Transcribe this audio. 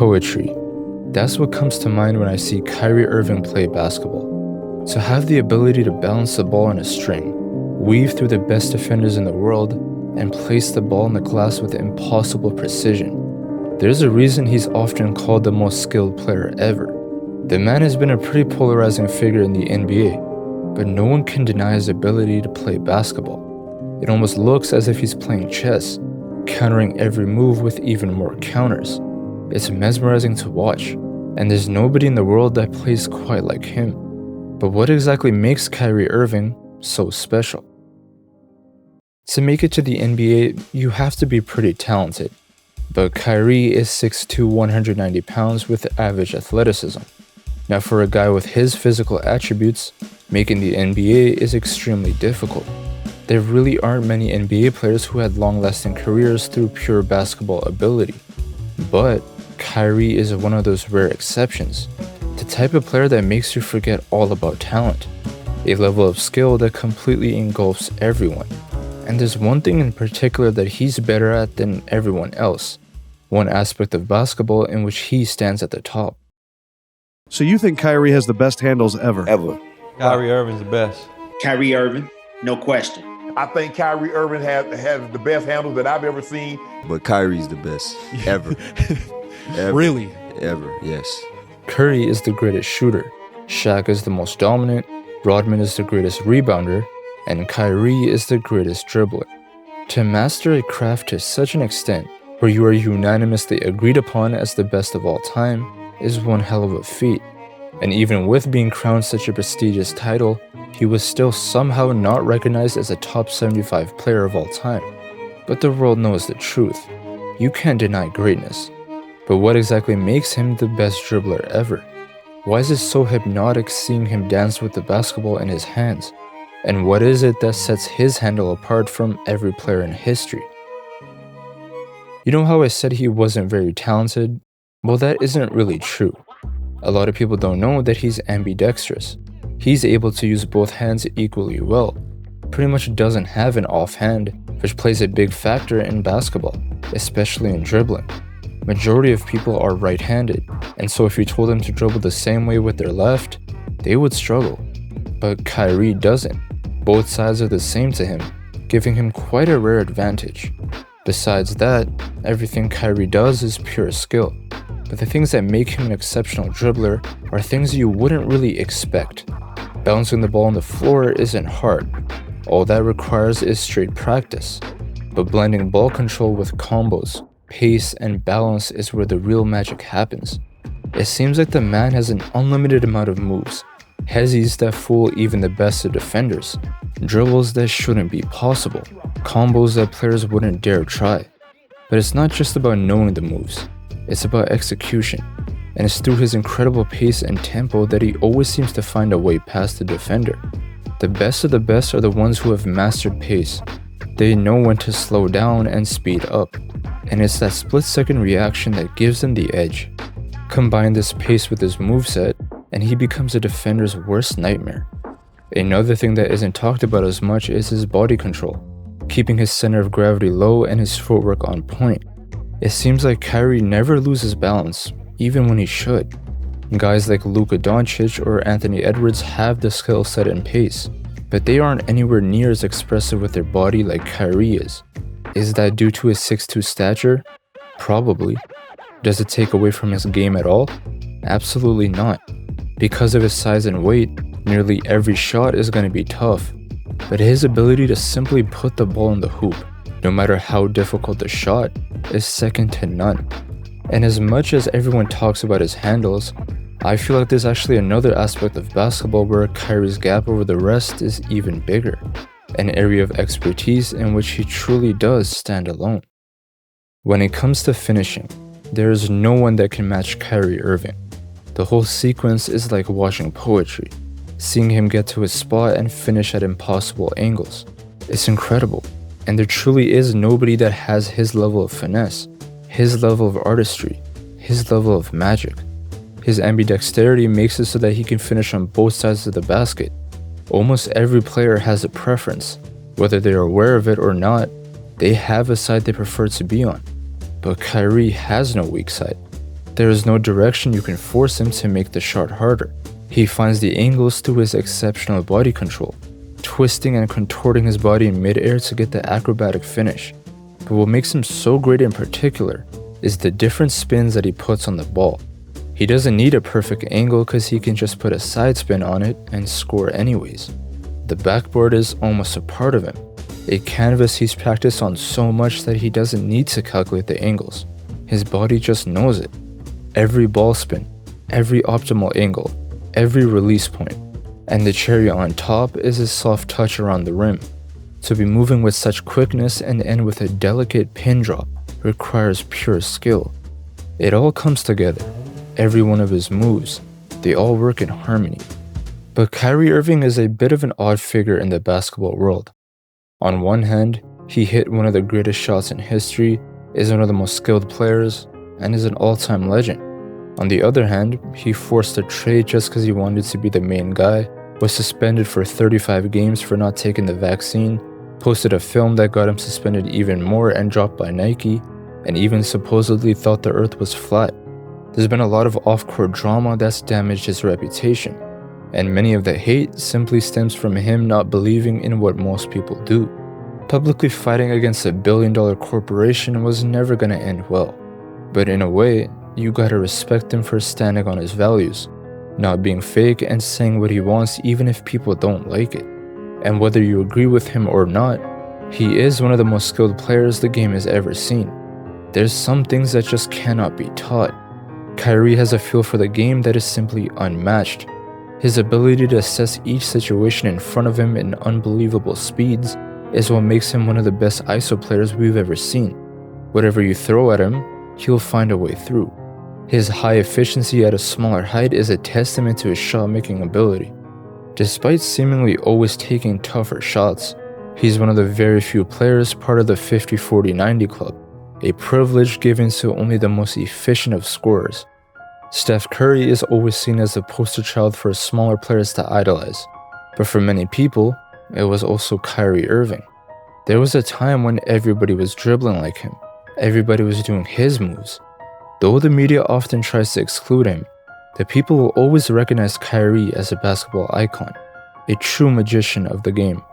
Poetry. That's what comes to mind when I see Kyrie Irving play basketball. To have the ability to balance the ball on a string, weave through the best defenders in the world, and place the ball in the glass with impossible precision. There's a reason he's often called the most skilled player ever. The man has been a pretty polarizing figure in the NBA, but no one can deny his ability to play basketball. It almost looks as if he's playing chess, countering every move with even more counters. It's mesmerizing to watch, and there's nobody in the world that plays quite like him. But what exactly makes Kyrie Irving so special? To make it to the NBA, you have to be pretty talented. But Kyrie is 6'2", 190 pounds with average athleticism. Now for a guy with his physical attributes, making the NBA is extremely difficult. There really aren't many NBA players who had long-lasting careers through pure basketball ability. But Kyrie is one of those rare exceptions, the type of player that makes you forget all about talent, a level of skill that completely engulfs everyone. And there's one thing in particular that he's better at than everyone else, one aspect of basketball in which he stands at the top. So you think Kyrie has the best handles ever? Ever. Kyrie Irving's the best. Kyrie Irving, no question. I think Kyrie Irving has the best handles that I've ever seen. But Kyrie's the best ever. Ever. Really? Ever, yes. Curry is the greatest shooter, Shaq is the most dominant, Rodman is the greatest rebounder, and Kyrie is the greatest dribbler. To master a craft to such an extent where you are unanimously agreed upon as the best of all time is one hell of a feat. And even with being crowned such a prestigious title, he was still somehow not recognized as a top 75 player of all time. But the world knows the truth. You can't deny greatness. But what exactly makes him the best dribbler ever? Why is it so hypnotic seeing him dance with the basketball in his hands? And what is it that sets his handle apart from every player in history? You know how I said he wasn't very talented? Well, that isn't really true. A lot of people don't know that he's ambidextrous. He's able to use both hands equally well. Pretty much doesn't have an off hand, which plays a big factor in basketball, especially in dribbling. Majority of people are right-handed, and so if you told them to dribble the same way with their left, they would struggle. But Kyrie doesn't. Both sides are the same to him, giving him quite a rare advantage. Besides that, everything Kyrie does is pure skill. But the things that make him an exceptional dribbler are things you wouldn't really expect. Bouncing the ball on the floor isn't hard. All that requires is straight practice. But blending ball control with combos, pace, and balance is where the real magic happens. It seems like the man has an unlimited amount of moves, hezzies that fool even the best of defenders, dribbles that shouldn't be possible, combos that players wouldn't dare try. But it's not just about knowing the moves, it's about execution, and it's through his incredible pace and tempo that he always seems to find a way past the defender. The best of the best are the ones who have mastered pace. They know when to slow down and speed up, and it's that split-second reaction that gives them the edge. Combine this pace with his moveset, and he becomes a defender's worst nightmare. Another thing that isn't talked about as much is his body control, keeping his center of gravity low and his footwork on point. It seems like Kyrie never loses balance, even when he should. Guys like Luka Doncic or Anthony Edwards have the skill set and pace, but they aren't anywhere near as expressive with their body like Kyrie is. Is that due to his 6'2" stature? Probably. Does it take away from his game at all? Absolutely not. Because of his size and weight, nearly every shot is going to be tough. But his ability to simply put the ball in the hoop, no matter how difficult the shot, is second to none. And as much as everyone talks about his handles, I feel like there's actually another aspect of basketball where Kyrie's gap over the rest is even bigger, an area of expertise in which he truly does stand alone. When it comes to finishing, there is no one that can match Kyrie Irving. The whole sequence is like watching poetry, seeing him get to his spot and finish at impossible angles. It's incredible, and there truly is nobody that has his level of finesse, his level of artistry, his level of magic. His ambidexterity makes it so that he can finish on both sides of the basket. Almost every player has a preference. Whether they are aware of it or not, they have a side they prefer to be on. But Kyrie has no weak side. There is no direction you can force him to make the shot harder. He finds the angles through his exceptional body control, twisting and contorting his body in midair to get the acrobatic finish. But what makes him so great in particular is the different spins that he puts on the ball. He doesn't need a perfect angle because he can just put a side spin on it and score anyways. The backboard is almost a part of him, a canvas he's practiced on so much that he doesn't need to calculate the angles. His body just knows it. Every ball spin, every optimal angle, every release point, and the cherry on top is his soft touch around the rim. To be moving with such quickness and end with a delicate pin drop requires pure skill. It all comes together, every one of his moves, they all work in harmony. But Kyrie Irving is a bit of an odd figure in the basketball world. On one hand, he hit one of the greatest shots in history, is one of the most skilled players, and is an all-time legend. On the other hand, he forced a trade just because he wanted to be the main guy, was suspended for 35 games for not taking the vaccine, posted a film that got him suspended even more and dropped by Nike, and even supposedly thought the earth was flat. There's been a lot of off-court drama that's damaged his reputation, and many of the hate simply stems from him not believing in what most people do. Publicly fighting against a billion-dollar corporation was never gonna end well, but in a way, you gotta respect him for standing on his values, not being fake and saying what he wants even if people don't like it. And whether you agree with him or not, he is one of the most skilled players the game has ever seen. There's some things that just cannot be taught. Kyrie has a feel for the game that is simply unmatched. His ability to assess each situation in front of him in unbelievable speeds is what makes him one of the best ISO players we've ever seen. Whatever you throw at him, he'll find a way through. His high efficiency at a smaller height is a testament to his shot-making ability. Despite seemingly always taking tougher shots, he's one of the very few players part of the 50-40-90 club, a privilege given to only the most efficient of scorers. Steph Curry is always seen as the poster child for smaller players to idolize, but for many people, it was also Kyrie Irving. There was a time when everybody was dribbling like him, everybody was doing his moves. Though the media often tries to exclude him, the people will always recognize Kyrie as a basketball icon, a true magician of the game.